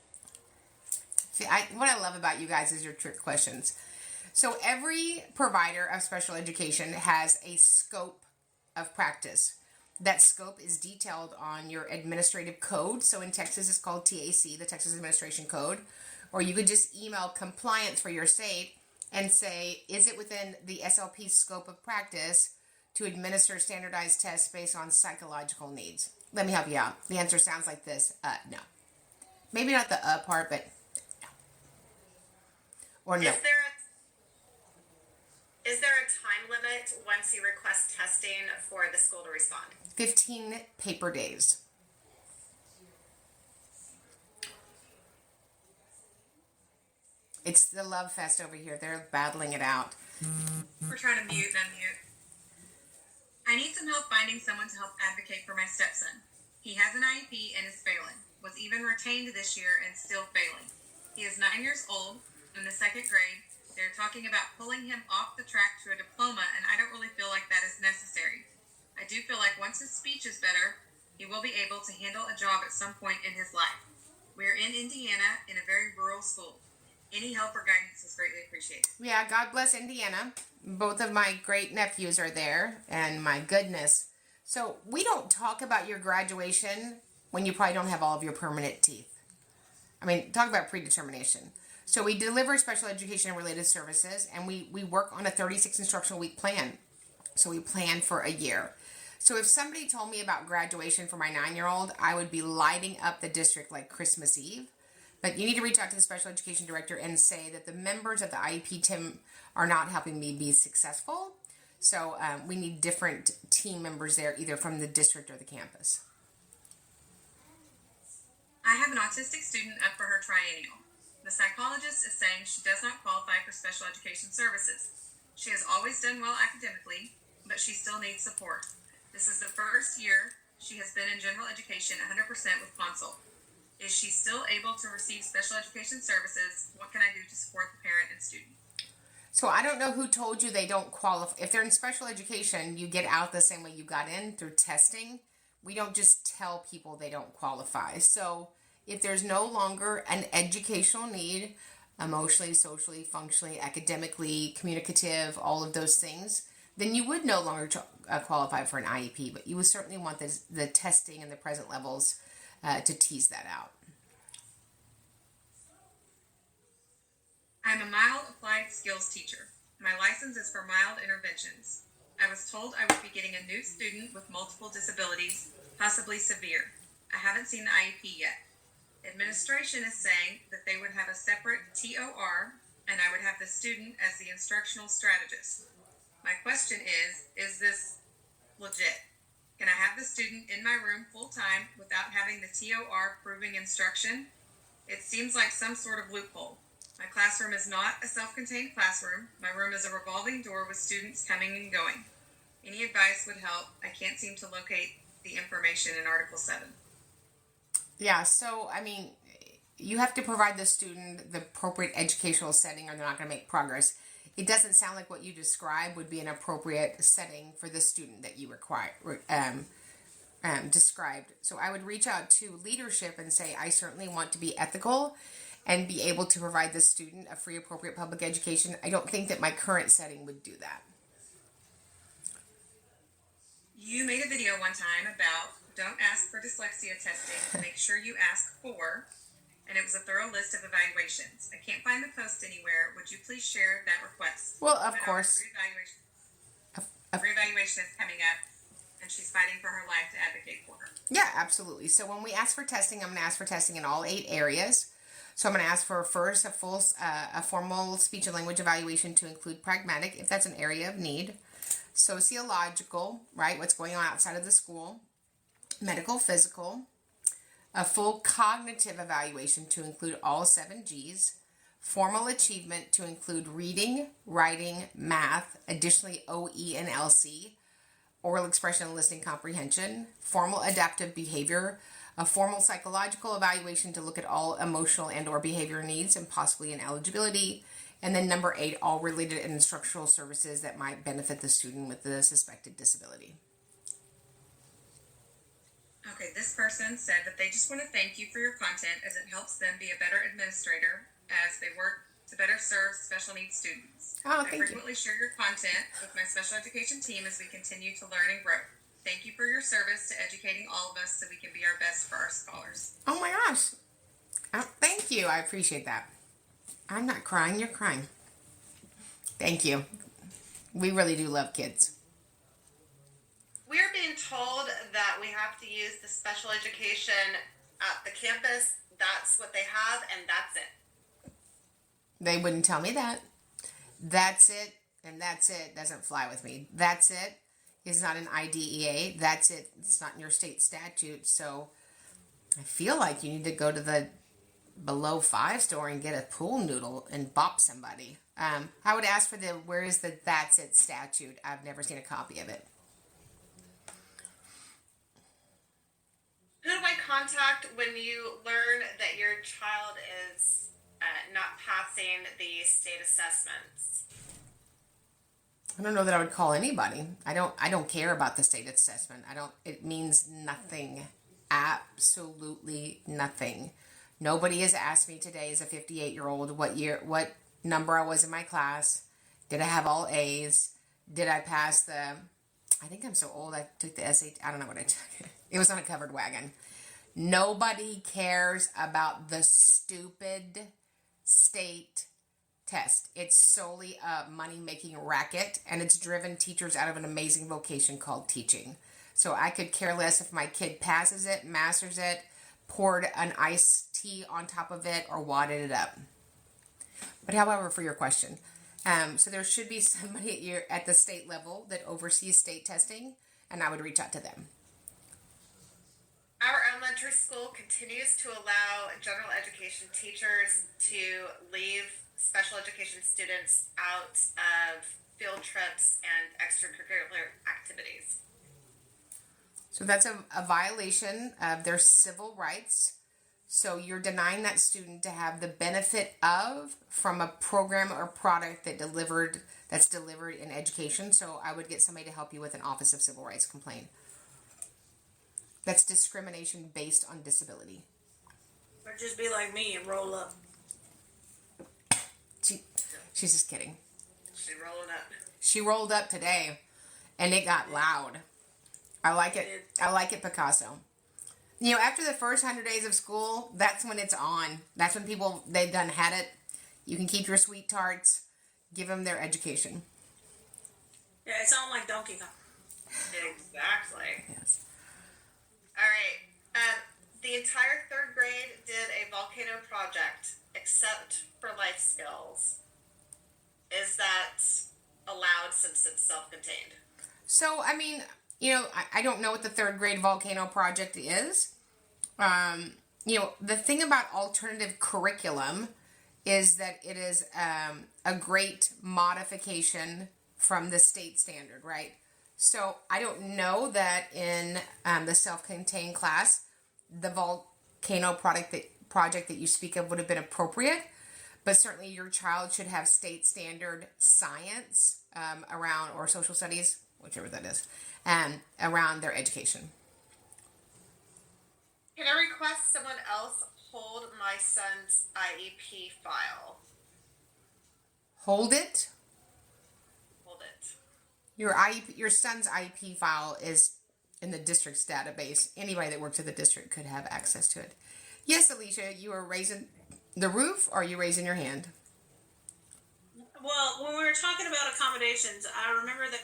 See, what I love about you guys is your trick questions. So every provider of special education has a scope of practice. That scope is detailed on your administrative code. So in Texas, it's called TAC, the Texas Administration Code. Or you could just email compliance for your state and say, is it within the SLP scope of practice to administer standardized tests based on psychological needs? Let me help you out. The answer sounds like this. No. Maybe not the part, but no. Or no. Is there a time limit once you request testing for the school to respond? 15 paper days. It's the love fest over here. They're battling it out. We're trying to mute and unmute. I need some help finding someone to help advocate for my stepson. He has an IEP and is failing. Was even retained this year and still failing. He is 9 years old, in the second grade. They're talking about pulling him off the track to a diploma, and I don't really feel like that is necessary. I do feel like once his speech is better, he will be able to handle a job at some point in his life. We're in Indiana in a very rural school. Any help or guidance is greatly appreciated. Yeah, God bless Indiana. Both of my great nephews are there, and my goodness. So we don't talk about your graduation when you probably don't have all of your permanent teeth. I mean, talk about predetermination. So we deliver special education and related services, and we work on a 36 instructional week plan. So we plan for a year. So if somebody told me about graduation for my 9-year-old, I would be lighting up the district like Christmas Eve. But you need to reach out to the special education director and say that the members of the IEP team are not helping me be successful. So we need different team members there, either from the district or the campus. I have an autistic student up for her triennial. The psychologist is saying she does not qualify for special education services. She has always done well academically, but she still needs support. This is the first year she has been in general education 100% with consult. Is she still able to receive special education services? What can I do to support the parent and student? So I don't know who told you they don't qualify. If they're in special education, you get out the same way you got in, through testing. We don't just tell people they don't qualify. So if there's no longer an educational need, emotionally, socially, functionally, academically, communicative, all of those things, then you would no longer qualify for an IEP. But you would certainly want the testing and the present levels to tease that out. I'm a mild applied skills teacher. My license is for mild interventions. I was told I would be getting a new student with multiple disabilities, possibly severe. I haven't seen the IEP yet. Administration is saying that they would have a separate TOR, and I would have the student as the instructional strategist. My question is this legit? Can I have the student in my room full-time without having the TOR proving instruction? It seems like some sort of loophole. My classroom is not a self-contained classroom. My room is a revolving door with students coming and going. Any advice would help. I can't seem to locate the information in Article 7. Yeah, so, I mean, you have to provide the student the appropriate educational setting or they're not going to make progress. It doesn't sound like what you described would be an appropriate setting for the student that you described. So I would reach out to leadership and say, I certainly want to be ethical and be able to provide the student a free, appropriate public education. I don't think that my current setting would do that. You made a video one time about don't ask for dyslexia testing, make sure you ask for, and it was a thorough list of evaluations. I can't find the post anywhere. Would you please share that request? Well, of course. Reevaluation is coming up, and she's fighting for her life to advocate for her. Yeah, absolutely. So when we ask for testing, I'm going to ask for testing in all 8 areas. So I'm going to ask for first a formal speech and language evaluation to include pragmatic, if that's an area of need, sociological, right, what's going on outside of the school, medical, physical, a full cognitive evaluation to include all 7 Gs, formal achievement to include reading, writing, math, additionally OE and LC, oral expression and listening comprehension, formal adaptive behavior, a formal psychological evaluation to look at all emotional and or behavior needs and possibly an eligibility, And then number 8, all related instructional services that might benefit the student with the suspected disability. Okay, this person said that they just want to thank you for your content as it helps them be a better administrator as they work to better serve special needs students. Oh, I thank you. frequently share your content with my special education team as we continue to learn and grow. Thank you for your service to educating all of us so we can be our best for our scholars. Oh my gosh. Thank you. I appreciate that. I'm not crying. You're crying. Thank you. We really do love kids. We're being told that we have to use the special education at the campus. That's what they have, and that's it. They wouldn't tell me that. That's it, and that's it. Doesn't fly with me. That's it is not an IDEA. That's it. It's not in your state statute. So I feel like you need to go to the below 5 store and get a pool noodle and bop somebody. I would ask for where is the that's it statute? I've never seen a copy of it. Who do I contact when you learn that your child is not passing the state assessments? I don't know that I would call anybody. I don't care about the state assessment. It means nothing. Absolutely nothing. Nobody has asked me today as a 58-year-old what number I was in my class. Did I have all A's? Did I pass I think I'm so old I took the SAT. I don't know what I took. It was on a covered wagon. Nobody cares about the stupid state test. It's solely a money-making racket, and it's driven teachers out of an amazing vocation called teaching. So I could care less if my kid passes it, masters it, poured an iced tea on top of it, or wadded it up. But however, for your question, so there should be somebody at the state level that oversees state testing, and I would reach out to them. Our elementary school continues to allow general education teachers to leave special education students out of field trips and extracurricular activities. So that's a violation of their civil rights. So you're denying that student to have the benefit from a program or product that's delivered in education. So I would get somebody to help you with an Office of Civil Rights complaint. That's discrimination based on disability. Or just be like me and roll up. She's just kidding. She's rolling up. She rolled up today, and it got loud. I like it. I like it, Picasso. After the first 100 days of school, that's when it's on. That's when they've done had it. You can keep your sweet tarts. Give them their education. Yeah, it's on like Donkey Kong. Exactly. Yes. All right. The entire 3rd grade did a volcano project, except for life skills. Is that allowed since it's self-contained? So, I don't know what the 3rd grade volcano project is. The thing about alternative curriculum is that it is a great modification from the state standard, right? So I don't know that in the self-contained class, the volcano project that you speak of would have been appropriate, but certainly your child should have state standard science around, or social studies, whichever that is, around their education. Can I request someone else hold my son's IEP file? Hold it. Hold it. Your son's IEP file is in the district's database. Anybody that works at the district could have access to it. Yes, Alicia, you are raising the roof, or are you raising your hand? Well, when we were talking about accommodations, I remember that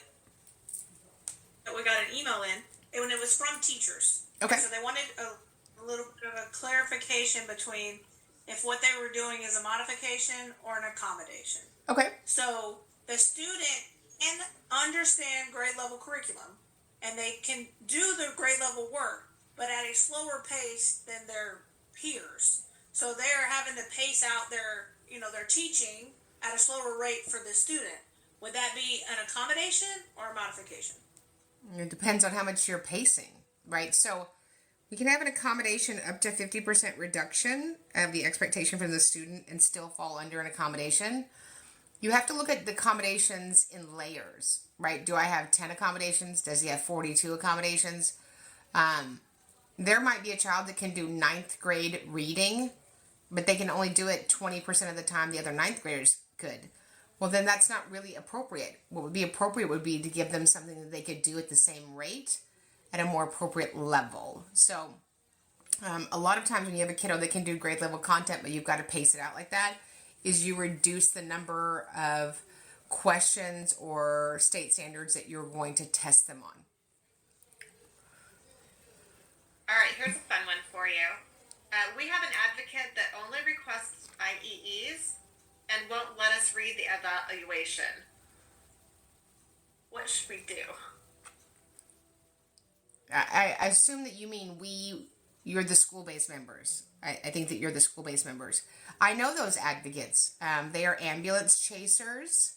we got an email in, and it was from teachers. Okay. So they wanted a little bit of a clarification between if what they were doing is a modification or an accommodation. Okay. So the student can understand grade level curriculum, and they can do the grade level work, but at a slower pace than their peers. So they're having to pace out their teaching at a slower rate for the student. Would that be an accommodation or a modification? It depends on how much you're pacing, right? So we can have an accommodation up to 50% reduction of the expectation from the student and still fall under an accommodation. You have to look at the accommodations in layers, right? Do I have 10 accommodations? Does he have 42 accommodations? There might be a child that can do ninth grade reading, but they can only do it 20% of the time the other ninth graders could. Well, then that's not really appropriate. What would be appropriate would be to give them something that they could do at the same rate at a more appropriate level. So a lot of times when you have a kiddo that can do grade level content, but you've got to pace it out like that, is you reduce the number of questions or state standards that you're going to test them on. All right, here's a fun one for you. We have an advocate that only requests IEEs and won't let us read the evaluation. What should we do? I assume that you mean you're the school-based members. I think that you're the school-based members. I know those advocates. They are ambulance chasers,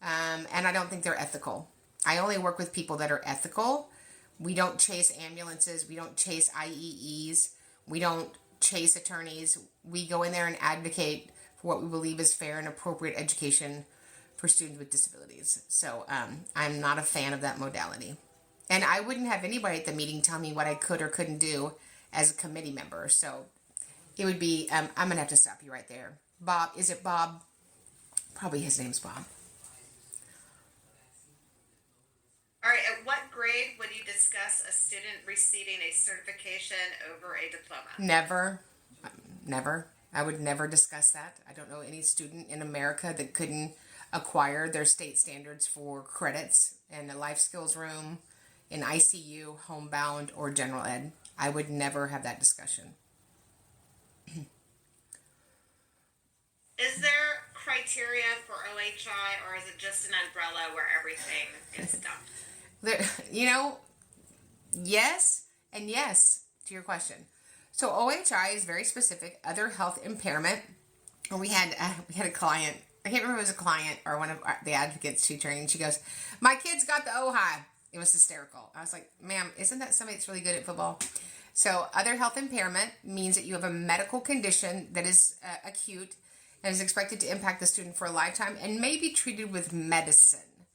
and I don't think they're ethical. I only work with people that are ethical. We don't chase ambulances. We don't chase IEEs. We don't chase attorneys. We go in there and advocate for what we believe is fair and appropriate education for students with disabilities. So I'm not a fan of that modality. And I wouldn't have anybody at the meeting tell me what I could or couldn't do as a committee member. So it would be, I'm going to have to stop you right there. Bob, is it Bob? Probably his name's Bob. All right, at what grade would you discuss a student receiving a certification over a diploma? Never. I would never discuss that. I don't know any student in America that couldn't acquire their state standards for credits in a life skills room, in ICU, homebound, or general ed. I would never have that discussion. Is there criteria for OHI, or is it just an umbrella where everything is dumped? Yes and yes to your question. So OHI is very specific. Other health impairment. We had a client. I can't remember if it was a client or one of the advocates she trained. She goes, "My kid's got the OHI." It was hysterical. I was like, "Ma'am, isn't that somebody that's really good at football?" So other health impairment means that you have a medical condition that is acute and is expected to impact the student for a lifetime and may be treated with medicine.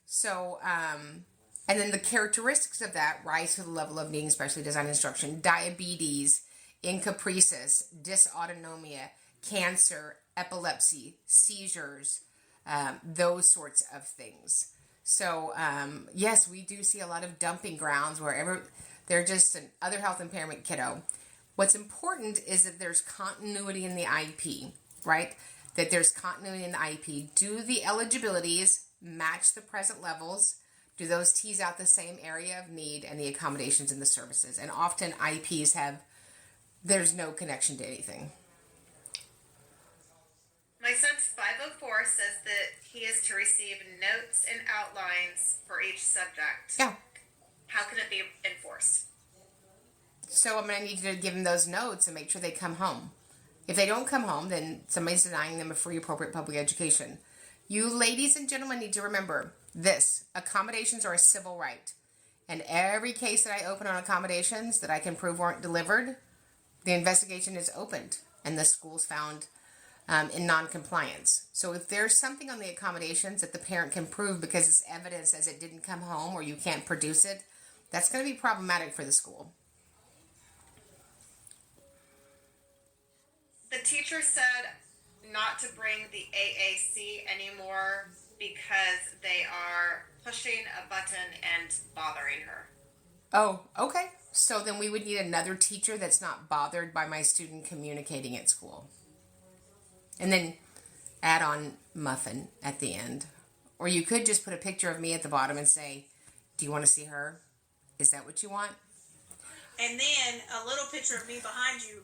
So, and then the characteristics of that rise to the level of needing specially designed instruction: diabetes, encopresis, dysautonomia, cancer, epilepsy, seizures, those sorts of things. So, yes, we do see a lot of dumping grounds wherever they're just an other health impairment kiddo. What's important is that there's continuity in the IEP, right? That there's continuity in the IEP. Do the eligibilities match the present levels? Do those tease out the same area of need and the accommodations and the services? And often IEPs there's no connection to anything. My son's 504 says that he is to receive notes and outlines for each subject. Yeah. How can it be enforced? So I'm going to need you to give them those notes and make sure they come home. If they don't come home, then somebody's denying them a free, appropriate public education. You ladies and gentlemen need to remember this. Accommodations are a civil right. And every case that I open on accommodations that I can prove weren't delivered, the investigation is opened and the school's found in non-compliance. So if there's something on the accommodations that the parent can prove because it's evidence as it didn't come home or you can't produce it, that's going to be problematic for the school. The teacher said not to bring the AAC anymore because they are pushing a button and bothering her. Oh, okay. So then we would need another teacher that's not bothered by my student communicating at school. And then add on muffin at the end. Or you could just put a picture of me at the bottom and say, "Do you want to see her? Is that what you want?" And then a little picture of me behind you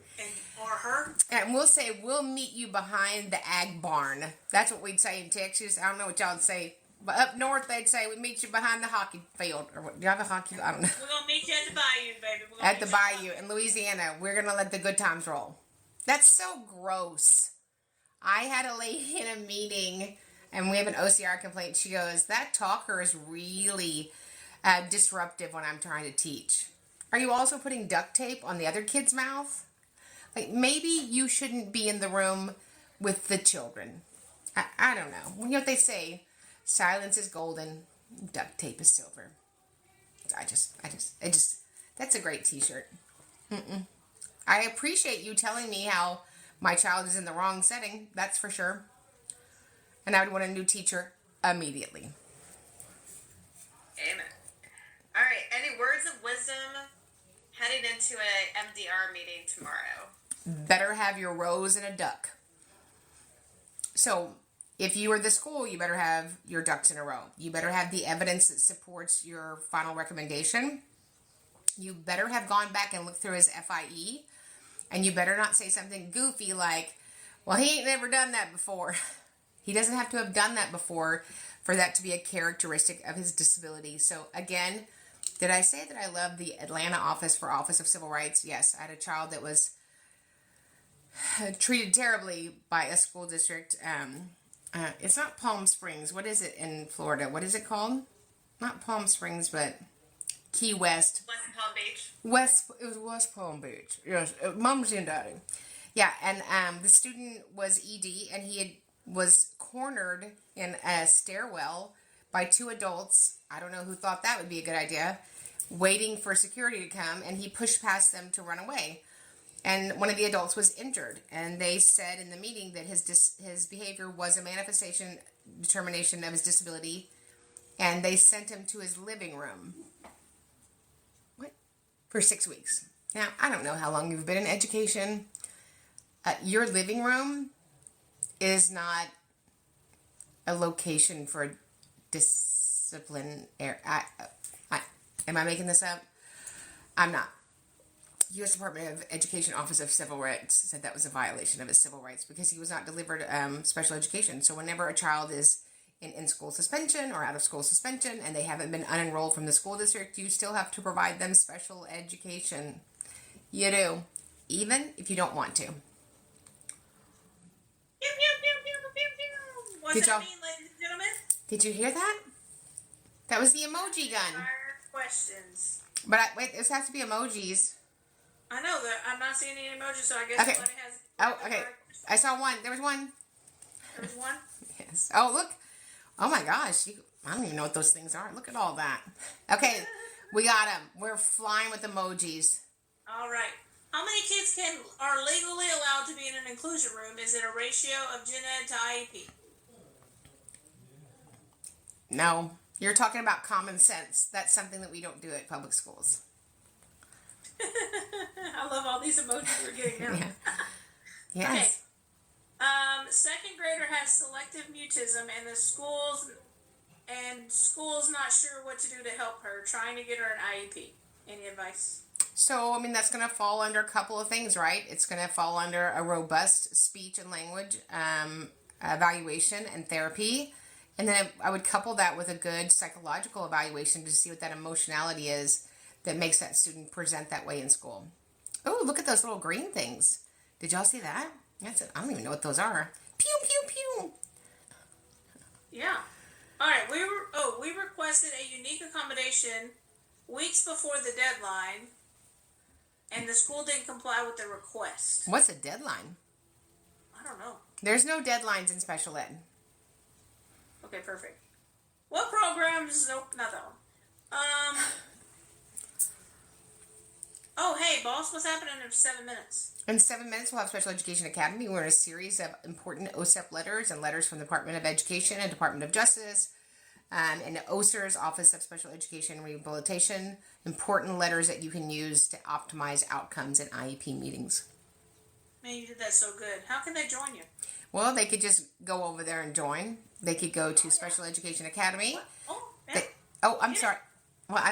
or her. And we'll say, "We'll meet you behind the ag barn." That's what we'd say in Texas. I don't know what y'all would say. But up north, they'd say, "We meet you behind the hockey field." Or what? Do you have a hockey? I don't know. We're going to meet you at the bayou, baby. At the bayou in Louisiana. We're going to let the good times roll. That's so gross. I had a lady in a meeting, and we have an OCR complaint. She goes, "That talker is really disruptive when I'm trying to teach. Are you also putting duct tape on the other kid's mouth? Like, maybe you shouldn't be in the room with the children." I don't know. You know what they say? Silence is golden. Duct tape is silver. That's a great t-shirt. I appreciate you telling me how my child is in the wrong setting. That's for sure. And I would want a new teacher immediately. Amen. All right. Any words of wisdom heading into a MDR meeting tomorrow? Better have your rows and a duck. So, if you are the school, you better have your ducks in a row. You better have the evidence that supports your final recommendation. You better have gone back and looked through his FIE. And you better not say something goofy like, well, he ain't never done that before. He doesn't have to have done that before for that to be a characteristic of his disability. So again, did I say that I love the Atlanta Office of Civil Rights? Yes, I had a child that was treated terribly by a school district. It's not Palm Springs. What is it in Florida? What is it called? Not Palm Springs, but Key West. West Palm Beach. It was West Palm Beach. Yes, Mom's and Daddy. Yeah, and the student was ED, and was cornered in a stairwell by two adults. I don't know who thought that would be a good idea, waiting for security to come, and he pushed past them to run away. And one of the adults was injured, and they said in the meeting that his behavior was a determination of his disability, and they sent him to his living room. What? For 6 weeks. Now, I don't know how long you've been in education. Your living room is not a location for discipline. Am I making this up? I'm not. U.S. Department of Education Office of Civil Rights said that was a violation of his civil rights because he was not delivered special education. So whenever a child is in in-school suspension or out-of-school suspension and they haven't been unenrolled from the school district, you still have to provide them special education. You do, even if you don't want to. What's that mean, ladies and gentlemen? Did you hear that? That was the emoji gun. Fire questions. But wait, this has to be emojis. I know that I'm not seeing any emojis, so I guess Okay. it has. Oh, okay. I saw one. There was one. There was one. Yes. Oh, look. Oh my gosh. I don't even know what those things are. Look at all that. Okay. We got them. We're flying with emojis. All right. How many kids are legally allowed to be in an inclusion room? Is it a ratio of gen ed to IEP? No. You're talking about common sense. That's something that we don't do at public schools. I love all these emojis we're getting now. Yeah. Yes. Okay. Second grader has selective mutism, and school's not sure what to do to help her. Trying to get her an IEP. Any advice? So, I mean, that's going to fall under a couple of things, right? It's going to fall under a robust speech and language evaluation and therapy. And then I would couple that with a good psychological evaluation to see what that emotionality is that makes that student present that way in school. Oh, look at those little green things. Did y'all see that? I don't even know what those are. Pew, pew, pew. Yeah. All right. We requested a unique accommodation weeks before the deadline, and the school didn't comply with the request. What's a deadline? I don't know. There's no deadlines in special ed. Okay, perfect. What programs? Nope, not that one. Oh, hey, boss, what's happening in 7 minutes? In 7 minutes, we'll have Special Education Academy. We're in a series of important OSEP letters and letters from the Department of Education and Department of Justice and OSER's Office of Special Education and Rehabilitation. Important letters that you can use to optimize outcomes in IEP meetings. Man, you did that so good. How can they join you? Well, they could just go over there and join. They could go to Special Education Academy. Oh, yeah. I'm sorry. Well,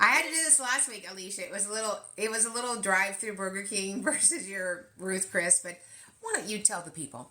I had to do this last week, Alicia. It was a little drive-through Burger King versus your Ruth Chris, but why don't you tell the people?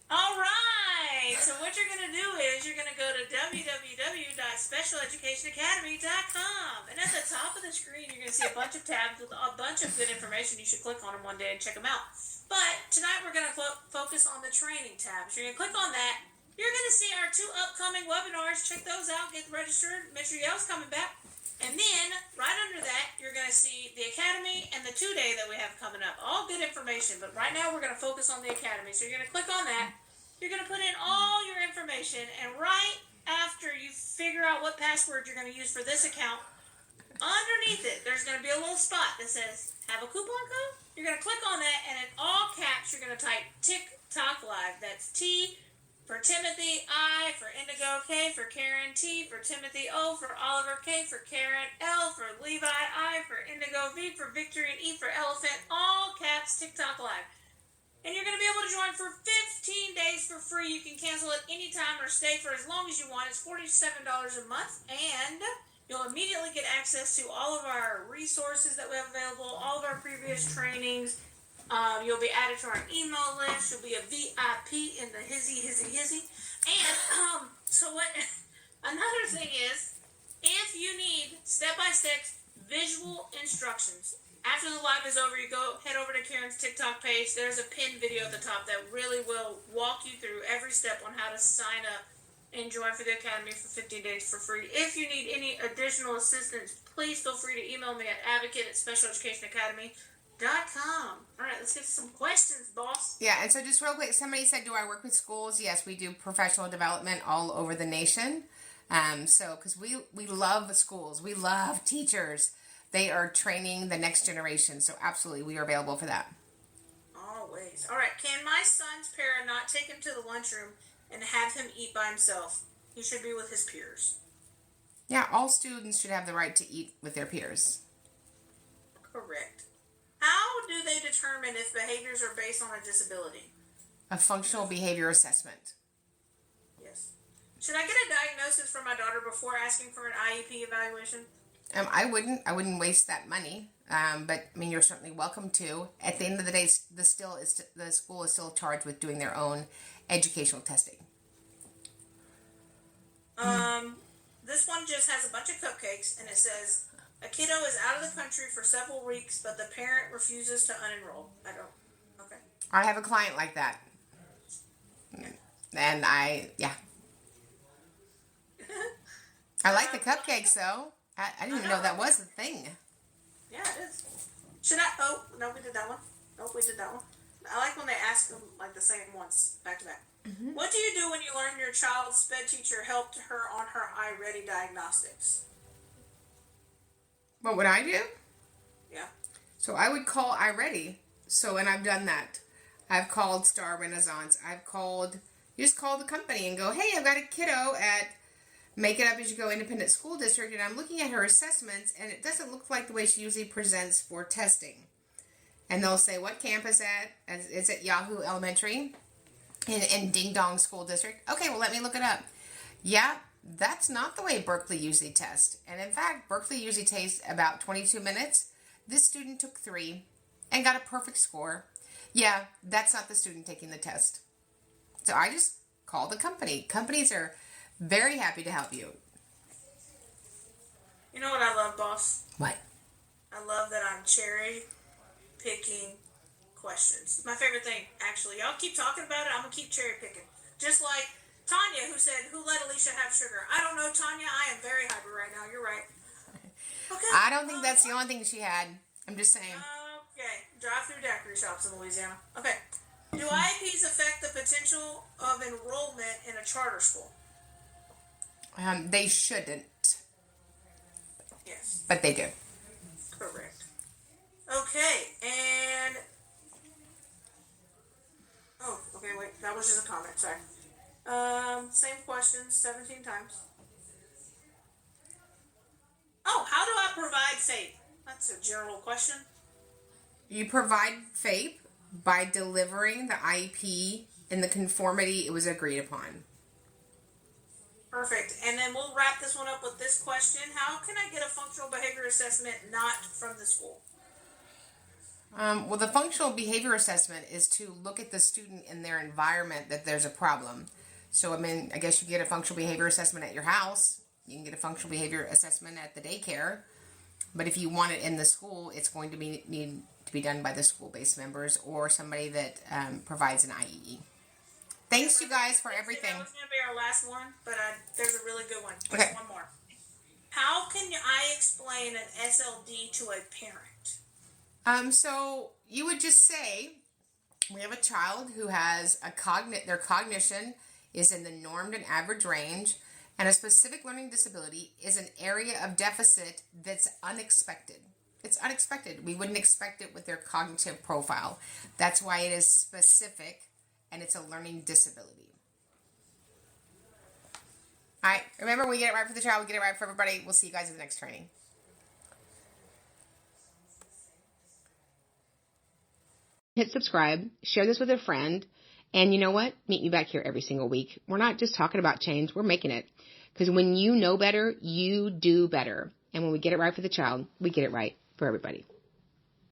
All right. So what you're going to do is you're going to go to www.specialeducationacademy.com. And at the top of the screen, you're going to see a bunch of tabs with a bunch of good information. You should click on them one day and check them out. But tonight we're going to focus on the training tab. So you're going to click on that. You're going to see our 2 upcoming webinars. Check those out. Get registered. Make sure Yale's coming back. And then, right under that, you're going to see the Academy and the 2-day that we have coming up. All good information, but right now we're going to focus on the Academy. So you're going to click on that. You're going to put in all your information, and right after you figure out what password you're going to use for this account, underneath it, there's going to be a little spot that says, have a coupon code? You're going to click on that, and in all caps, you're going to type TikTok Live. That's T for Timothy, I for Indigo, K for Karen, T for Timothy, O for Oliver, K for Karen, L for Levi, I for Indigo, V for Victory, and E for Elephant, all caps TikTok Live. And you're going to be able to join for 15 days for free. You can cancel at any time or stay for as long as you want. It's $47 a month, and you'll immediately get access to all of our resources that we have available, all of our previous trainings. You'll be added to our email list. You'll be a VIP in the hizzy. And so what? Another thing is, if you need step-by-step visual instructions, after the live is over, you head over to Karen's TikTok page. There's a pinned video at the top that really will walk you through every step on how to sign up and join for the Academy for 15 days for free. If you need any additional assistance, please feel free to email me at advocate@specialeducationacademy.com. All right, let's get to some questions, boss. Yeah, and so just real quick, somebody said, do I work with schools? Yes, we do professional development all over the nation. Because we love schools. We love teachers. They are training the next generation. So absolutely, we are available for that. Always. All right, can my son's parent not take him to the lunchroom and have him eat by himself? He should be with his peers. Yeah, all students should have the right to eat with their peers. Correct. How do they determine if behaviors are based on a disability? A functional behavior assessment. Yes. Should I get a diagnosis for my daughter before asking for an IEP evaluation? I wouldn't waste that money. But I mean, you're certainly welcome to. At the end of the day, the school is still charged with doing their own educational testing. This one just has a bunch of cupcakes, and it says, a kiddo is out of the country for several weeks, but the parent refuses to unenroll. Okay. I have a client like that. And I like the cupcakes, though. I didn't even know that was a thing. Yeah, it is. Oh, no, we did that one. Nope, we did that one. I like when they ask them, like, the same ones, back to back. Mm-hmm. What do you do when you learn your child's sped teacher helped her on her iReady diagnostics? What would I do? Yeah. So I would call iReady. And I've done that. I've called Star Renaissance. You just call the company and go, hey, I've got a kiddo at Make It Up As You Go Independent School District, and I'm looking at her assessments, and it doesn't look like the way she usually presents for testing. And they'll say, what campus at? It's at Yahoo Elementary in Ding Dong School District. Okay, well, let me look it up. Yeah, that's not the way Berkeley usually tests. And in fact, Berkeley usually takes about 22 minutes. This student took 3 and got a perfect score. Yeah, that's not the student taking the test. So I just call the company. Companies are very happy to help you. You know what I love, boss? What? I love that I'm cherry picking questions. It's my favorite thing, actually. Y'all keep talking about it, I'm going to keep cherry picking. Just like Tanya, who said, who let Alicia have sugar? I don't know, Tanya. I am very hyper right now. You're right. Okay. I don't think that's the only thing she had. I'm just saying. Okay. Drive-through daiquiri shops in Louisiana. Okay. Do IEPs affect the potential of enrollment in a charter school? They shouldn't. Yes. But they do. Correct. Okay, and... Oh, okay, wait. That was just a comment, sorry. Same question 17 times. Oh, how do I provide FAPE? That's a general question. You provide FAPE by delivering the IEP in the conformity it was agreed upon. Perfect. And then we'll wrap this one up with this question. How can I get a functional behavior assessment not from the school? Well, the functional behavior assessment is to look at the student in their environment that there's a problem. So, I guess you get a functional behavior assessment at your house. You can get a functional behavior assessment at the daycare. But if you want it in the school, it's going to need to be done by the school-based members or somebody that provides an IEE. Thanks, you guys, for everything. That was going to be our last one, but there's a really good one. Okay. One more. How can I explain an SLD to a parent? So you would just say, We have a child who has their cognition is in the normed and average range, and a specific learning disability is an area of deficit that's unexpected. It's unexpected. We wouldn't expect it with their cognitive profile. That's why it is specific, and it's a learning disability. All right, remember, we get it right for the child, we get it right for everybody. We'll see you guys in the next training. Hit subscribe, share this with a friend, and you know what? Meet me back here every single week. We're not just talking about change, we're making it. Because when you know better, you do better. And when we get it right for the child, we get it right for everybody.